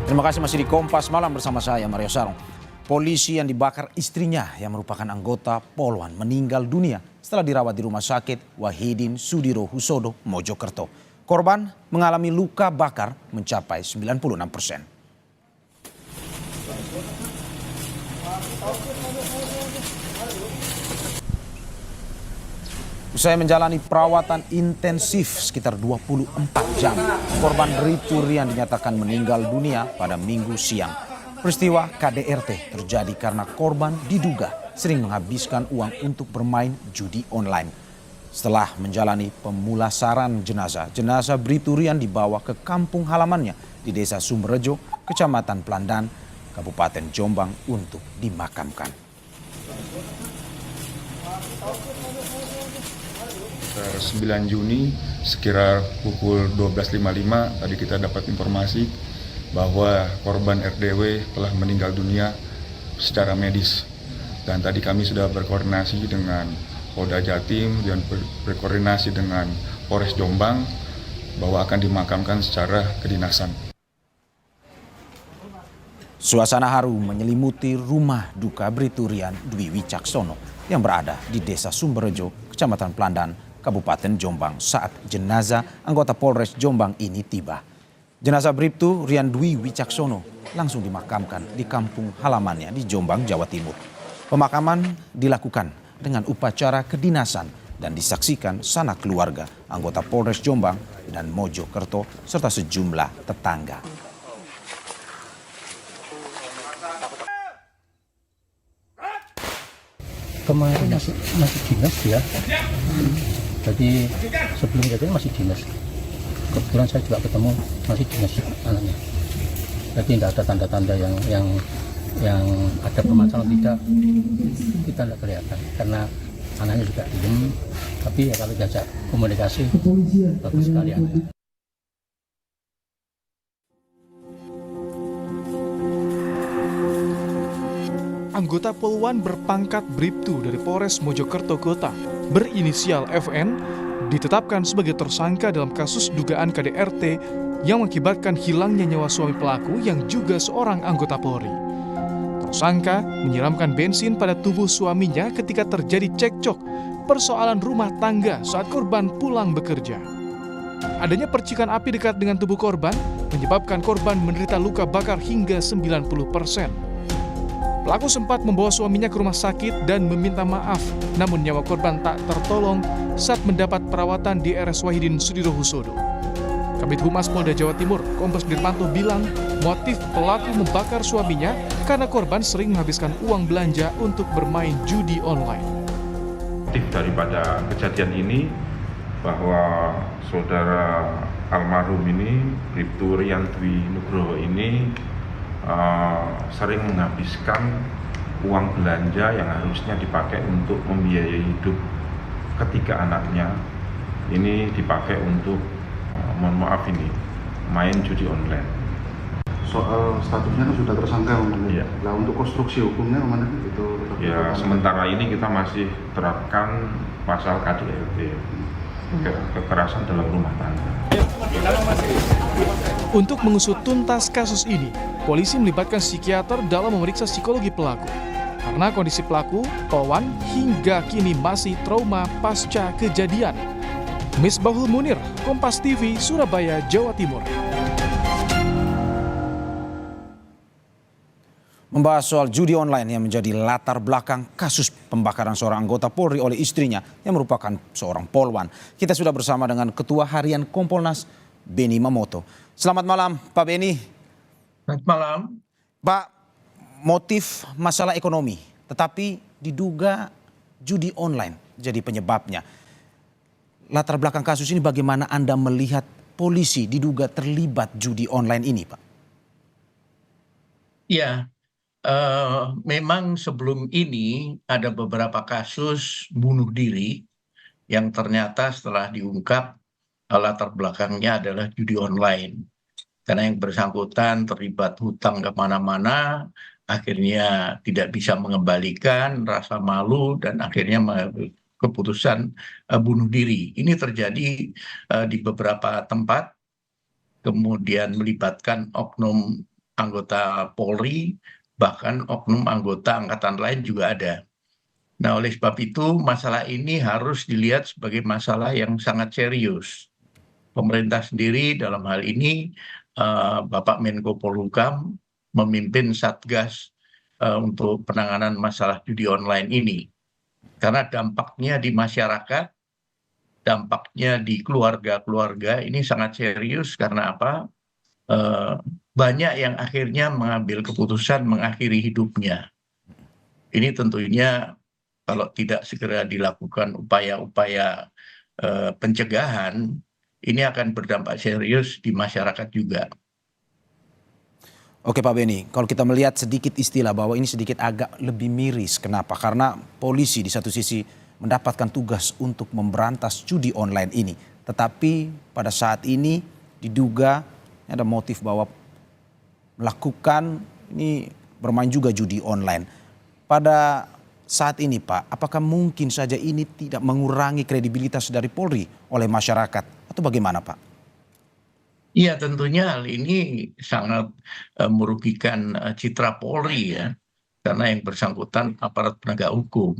Terima kasih masih di Kompas Malam bersama saya Mario Sarong. Polisi yang dibakar istrinya yang merupakan anggota Polwan meninggal dunia setelah dirawat di Rumah Sakit Wahidin Sudirohusodo, Mojokerto. Korban mengalami luka bakar mencapai 96%. Usai menjalani perawatan intensif sekitar 24 jam, korban Bribtu Rian dinyatakan meninggal dunia pada Minggu siang. Peristiwa KDRT terjadi karena korban diduga sering menghabiskan uang untuk bermain judi online. Setelah menjalani pemulasaran jenazah Bribtu Rian dibawa ke kampung halamannya di Desa Sumberjo, Kecamatan Plandan, Kabupaten Jombang untuk dimakamkan. 9 Juni sekitar pukul 12.55 tadi kita dapat informasi bahwa korban RDW telah meninggal dunia secara medis. Dan tadi kami sudah berkoordinasi dengan Polda Jatim dan berkoordinasi dengan Polres Jombang bahwa akan dimakamkan secara kedinasan. Suasana haru menyelimuti rumah duka Bribtu Rian Dwi Wicaksono yang berada di Desa Sumberjo, Kecamatan Plandan, Kabupaten Jombang saat jenazah anggota Polres Jombang ini tiba. Jenazah Bribtu Rian Dwi Wicaksono langsung dimakamkan di kampung halamannya di Jombang, Jawa Timur. Pemakaman dilakukan dengan upacara kedinasan dan disaksikan sanak keluarga anggota Polres Jombang dan Mojokerto serta sejumlah tetangga. Kemarin masih dinas ya. Jadi sebelum kejadian masih dinas. Kebetulan saya juga ketemu masih dinas anaknya. Jadi tidak ada tanda-tanda yang ada permasalahan, tidak, kita tidak kelihatan karena anaknya juga diem. Tapi ya kalau diajak komunikasi bagus sekali anaknya. Anggota Polwan berpangkat Bribtu dari Polres Mojokerto Kota berinisial FN ditetapkan sebagai tersangka dalam kasus dugaan KDRT yang mengakibatkan hilangnya nyawa suami pelaku yang juga seorang anggota Polri. Tersangka menyiramkan bensin pada tubuh suaminya ketika terjadi cekcok persoalan rumah tangga saat korban pulang bekerja. Adanya percikan api dekat dengan tubuh korban menyebabkan korban menderita luka bakar hingga 90%. Pelaku sempat membawa suaminya ke rumah sakit dan meminta maaf, namun nyawa korban tak tertolong saat mendapat perawatan di RS Wahidin Sudirohusodo. Kabid Humas Polda Jawa Timur, Kombes Dirmanto bilang motif pelaku membakar suaminya karena korban sering menghabiskan uang belanja untuk bermain judi online. Motif daripada kejadian ini bahwa saudara almarhum ini, Bribtu Rian Dwi Nugroho ini sering menghabiskan uang belanja yang harusnya dipakai untuk membiayai hidup ketiga anaknya. Ini dipakai untuk, mohon maaf ini, main judi online. Soal statusnya kan sudah tersangka, ya. Nah, untuk konstruksi hukumnya kemana itu? Ya, sementara ini kita masih terapkan pasal KDRT, kekerasan dalam rumah tangga. Untuk mengusut tuntas kasus ini, polisi melibatkan psikiater dalam memeriksa psikologi pelaku. Karena kondisi pelaku, Polwan hingga kini masih trauma pasca kejadian. Misbahul Munir, Kompas TV, Surabaya, Jawa Timur. Membahas soal judi online yang menjadi latar belakang kasus pembakaran seorang anggota Polri oleh istrinya yang merupakan seorang Polwan. Kita sudah bersama dengan Ketua Harian Kompolnas, Beni Mamoto. Selamat malam, Pak Beni. Selamat malam. Pak, motif masalah ekonomi, tetapi diduga judi online jadi penyebabnya. Latar belakang kasus ini bagaimana Anda melihat polisi diduga terlibat judi online ini, Pak? Ya, memang sebelum ini ada beberapa kasus bunuh diri yang ternyata setelah diungkap latar belakangnya adalah judi online. Karena yang bersangkutan terlibat hutang kemana-mana, akhirnya tidak bisa mengembalikan, rasa malu, dan akhirnya keputusan bunuh diri. Ini terjadi di beberapa tempat, kemudian melibatkan oknum anggota Polri, bahkan oknum anggota angkatan lain juga ada. Nah, oleh sebab itu masalah ini harus dilihat sebagai masalah yang sangat serius. Pemerintah sendiri dalam hal ini, Bapak Menko Polhukam memimpin Satgas untuk penanganan masalah judi online ini. Karena dampaknya di masyarakat, dampaknya di keluarga-keluarga ini sangat serius karena apa? Banyak yang akhirnya mengambil keputusan mengakhiri hidupnya. Ini tentunya kalau tidak segera dilakukan upaya-upaya pencegahan, ini akan berdampak serius di masyarakat juga. Oke Pak Beni, kalau kita melihat sedikit istilah bahwa ini sedikit agak lebih miris. Kenapa? Karena polisi di satu sisi mendapatkan tugas untuk memberantas judi online ini. Tetapi pada saat ini diduga ada motif bahwa melakukan ini bermain juga judi online. Pada saat ini Pak, apakah mungkin saja ini tidak mengurangi kredibilitas dari Polri oleh masyarakat atau bagaimana Pak? Iya, tentunya hal ini sangat merugikan citra Polri ya, karena yang bersangkutan aparat penegak hukum.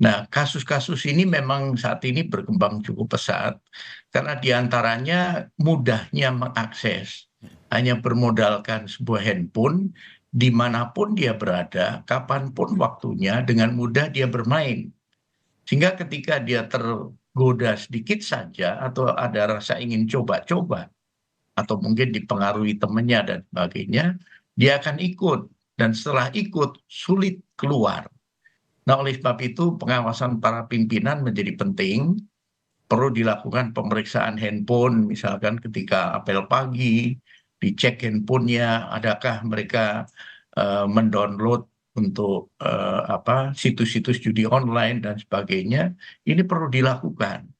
Nah, kasus-kasus ini memang saat ini berkembang cukup pesat karena diantaranya mudahnya mengakses, hanya bermodalkan sebuah handphone dimanapun dia berada, kapanpun waktunya dengan mudah dia bermain. Sehingga ketika dia tergoda sedikit saja atau ada rasa ingin coba-coba, atau mungkin dipengaruhi temannya dan sebagainya, dia akan ikut. Dan setelah ikut, sulit keluar. Nah, oleh sebab itu pengawasan para pimpinan menjadi penting. Perlu dilakukan pemeriksaan handphone, misalkan ketika apel pagi, dicek handphonenya, adakah mereka mendownload untuk situs-situs judi online dan sebagainya. Ini perlu dilakukan.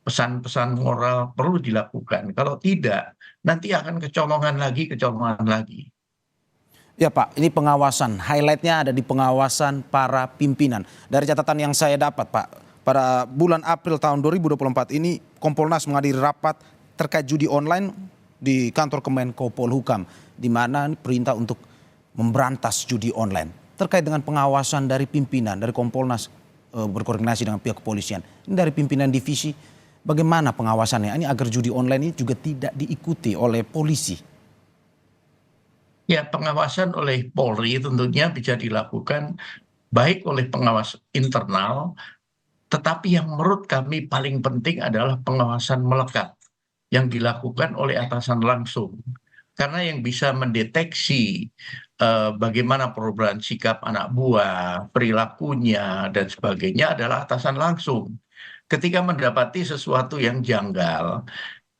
Pesan-pesan moral perlu dilakukan. Kalau tidak, nanti akan kecolongan lagi. Ya Pak, ini pengawasan. Highlightnya ada di pengawasan para pimpinan. Dari catatan yang saya dapat Pak, pada bulan April tahun 2024 ini Kompolnas menghadiri rapat terkait judi online di kantor Kemenko Polhukam, di mana perintah untuk memberantas judi online. Terkait dengan pengawasan dari pimpinan, dari Kompolnas berkoordinasi dengan pihak kepolisian. Ini dari pimpinan divisi, bagaimana pengawasannya ini agar judi online ini juga tidak diikuti oleh polisi? Ya, pengawasan oleh Polri tentunya bisa dilakukan baik oleh pengawas internal, tetapi yang menurut kami paling penting adalah pengawasan melekat yang dilakukan oleh atasan langsung. Karena yang bisa mendeteksi bagaimana perubahan sikap anak buah, perilakunya, dan sebagainya adalah atasan langsung. Ketika mendapati sesuatu yang janggal,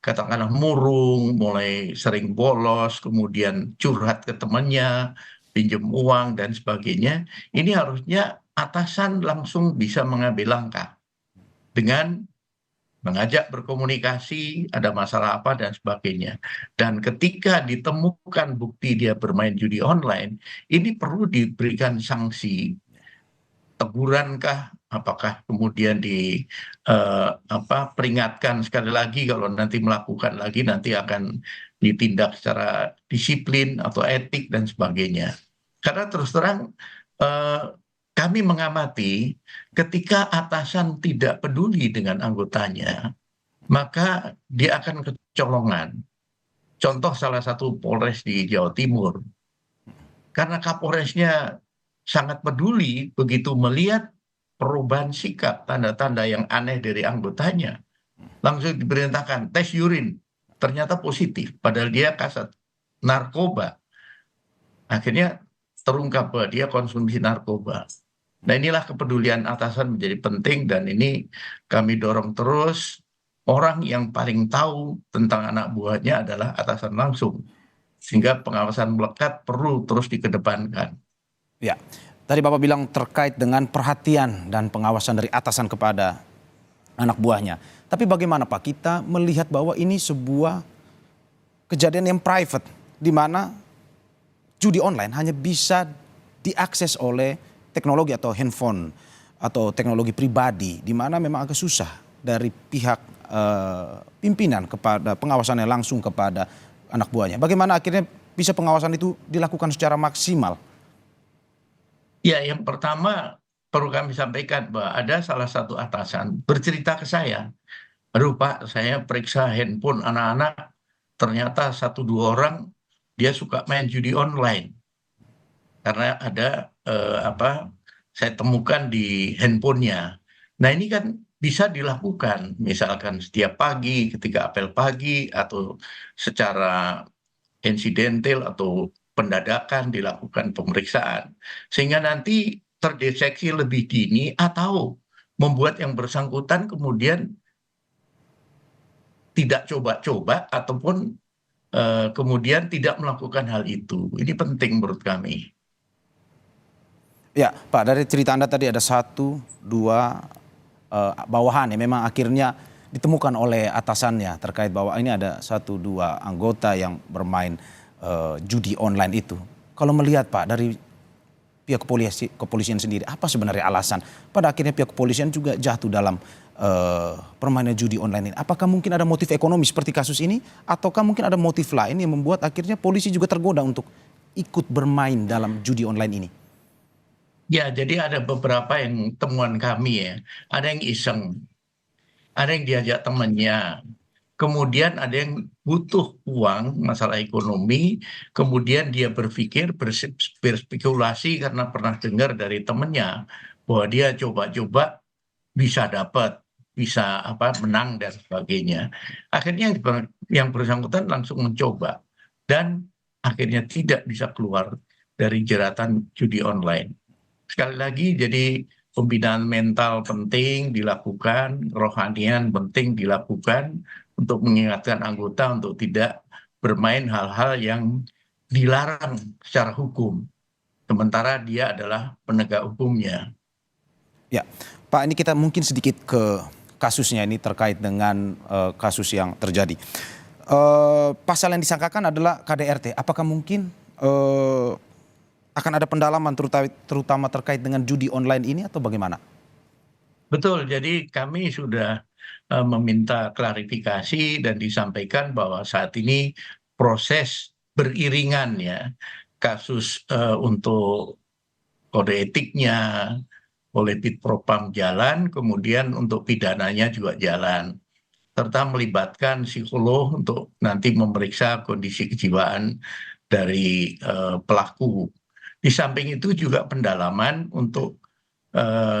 katakanlah murung, mulai sering bolos, kemudian curhat ke temannya, pinjam uang, dan sebagainya, ini harusnya atasan langsung bisa mengambil langkah dengan mengajak berkomunikasi, ada masalah apa, dan sebagainya. Dan ketika ditemukan bukti dia bermain judi online, ini perlu diberikan sanksi. Tegurankah, apakah kemudian peringatkan sekali lagi, kalau nanti melakukan lagi nanti akan ditindak secara disiplin atau etik dan sebagainya. Karena terus terang kami mengamati ketika atasan tidak peduli dengan anggotanya, maka dia akan kecolongan. Contoh salah satu Polres di Jawa Timur, karena Kapolresnya sangat peduli, begitu melihat perubahan sikap, tanda-tanda yang aneh dari anggotanya, langsung diperintahkan tes urin, ternyata positif, padahal dia kasat narkoba. Akhirnya terungkap bahwa dia konsumsi narkoba. Nah, inilah kepedulian atasan menjadi penting, dan ini kami dorong terus. Orang yang paling tahu tentang anak buahnya adalah atasan langsung, sehingga pengawasan melekat perlu terus dikedepankan. Ya, tadi Bapak bilang terkait dengan perhatian dan pengawasan dari atasan kepada anak buahnya. Tapi bagaimana Pak, kita melihat bahwa ini sebuah kejadian yang private, di mana judi online hanya bisa diakses oleh teknologi atau handphone atau teknologi pribadi, di mana memang agak susah dari pihak pimpinan kepada pengawasannya langsung kepada anak buahnya. Bagaimana akhirnya bisa pengawasan itu dilakukan secara maksimal? Ya, yang pertama perlu kami sampaikan bahwa ada salah satu atasan bercerita ke saya, aduh Pak, saya periksa handphone anak-anak, ternyata 1-2 orang dia suka main judi online. Karena ada saya temukan di handphonenya. Nah ini kan bisa dilakukan, misalkan setiap pagi ketika apel pagi atau secara insidental atau pendadakan dilakukan pemeriksaan. Sehingga nanti terdeteksi lebih dini atau membuat yang bersangkutan kemudian tidak coba-coba ataupun kemudian tidak melakukan hal itu. Ini penting menurut kami. Ya Pak, dari cerita Anda tadi ada 1, 2 bawahan yang memang akhirnya ditemukan oleh atasannya terkait bahwa ini ada 1, 2 anggota yang bermain judi online itu. Kalau melihat Pak dari pihak kepolisian sendiri, apa sebenarnya alasan pada akhirnya pihak kepolisian juga jatuh dalam permainan judi online ini? Apakah mungkin ada motif ekonomi seperti kasus ini, ataukah mungkin ada motif lain yang membuat akhirnya polisi juga tergoda untuk ikut bermain dalam judi online ini? Ya, jadi ada beberapa yang temuan kami ya. Ada yang iseng, ada yang diajak temannya. Kemudian ada yang butuh uang, masalah ekonomi. Kemudian dia berpikir, berspekulasi karena pernah dengar dari temannya bahwa dia coba-coba bisa dapat, bisa menang dan sebagainya. Akhirnya yang bersangkutan langsung mencoba dan akhirnya tidak bisa keluar dari jeratan judi online. Sekali lagi, jadi pembinaan mental penting dilakukan, kerohanian penting dilakukan untuk mengingatkan anggota untuk tidak bermain hal-hal yang dilarang secara hukum. Sementara dia adalah penegak hukumnya. Ya, Pak, ini kita mungkin sedikit ke kasusnya ini terkait dengan kasus yang terjadi. Pasal yang disangkakan adalah KDRT. Apakah mungkin akan ada pendalaman terutama terkait dengan judi online ini atau bagaimana? Betul, jadi kami sudah meminta klarifikasi dan disampaikan bahwa saat ini proses beriringan ya, kasus untuk kode etiknya oleh Bitpropam jalan, kemudian untuk pidananya juga jalan, serta melibatkan psikolog untuk nanti memeriksa kondisi kejiwaan dari pelaku. Di samping itu juga pendalaman untuk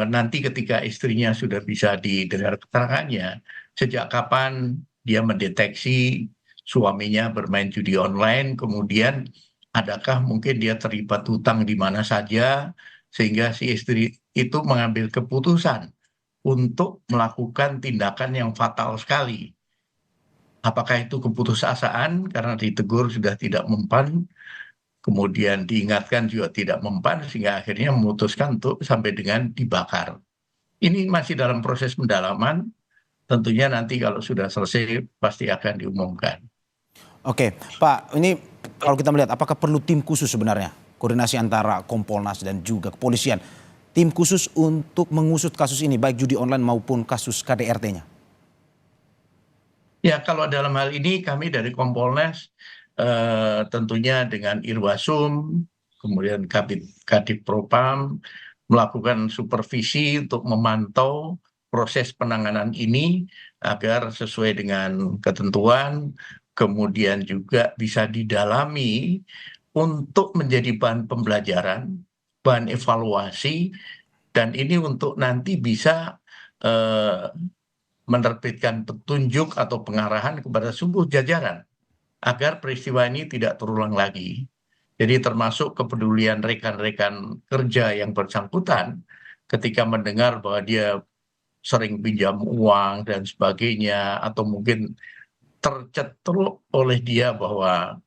nanti ketika istrinya sudah bisa didengar keterangannya, sejak kapan dia mendeteksi suaminya bermain judi online, kemudian adakah mungkin dia terlibat hutang di mana saja, sehingga si istri itu mengambil keputusan untuk melakukan tindakan yang fatal sekali. Apakah itu keputusasaan karena ditegur sudah tidak mempan, kemudian diingatkan juga tidak mempan, sehingga akhirnya memutuskan untuk sampai dengan dibakar. Ini masih dalam proses pendalaman, tentunya nanti kalau sudah selesai pasti akan diumumkan. Oke, Pak, ini kalau kita melihat apakah perlu tim khusus sebenarnya? Koordinasi antara Kompolnas dan juga kepolisian. Tim khusus untuk mengusut kasus ini, baik judi online maupun kasus KDRT-nya. Ya, kalau dalam hal ini kami dari Kompolnas tentunya dengan Irwasum, kemudian Kadif Propam melakukan supervisi untuk memantau proses penanganan ini agar sesuai dengan ketentuan, kemudian juga bisa didalami untuk menjadi bahan pembelajaran, bahan evaluasi, dan ini untuk nanti bisa menerbitkan petunjuk atau pengarahan kepada seluruh jajaran agar peristiwa ini tidak terulang lagi. Jadi termasuk kepedulian rekan-rekan kerja yang bersangkutan ketika mendengar bahwa dia sering pinjam uang dan sebagainya, atau mungkin tercetuk oleh dia bahwa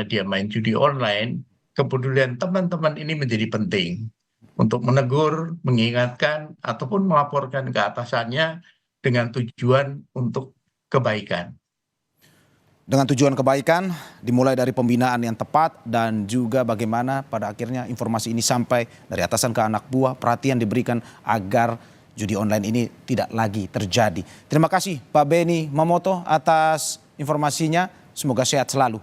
dia main judi online, kepedulian teman-teman ini menjadi penting untuk menegur, mengingatkan, ataupun melaporkan ke atasannya dengan tujuan untuk kebaikan. Dengan tujuan kebaikan, dimulai dari pembinaan yang tepat dan juga bagaimana pada akhirnya informasi ini sampai dari atasan ke anak buah, perhatian diberikan agar judi online ini tidak lagi terjadi. Terima kasih Pak Beni Mamoto atas informasinya, semoga sehat selalu.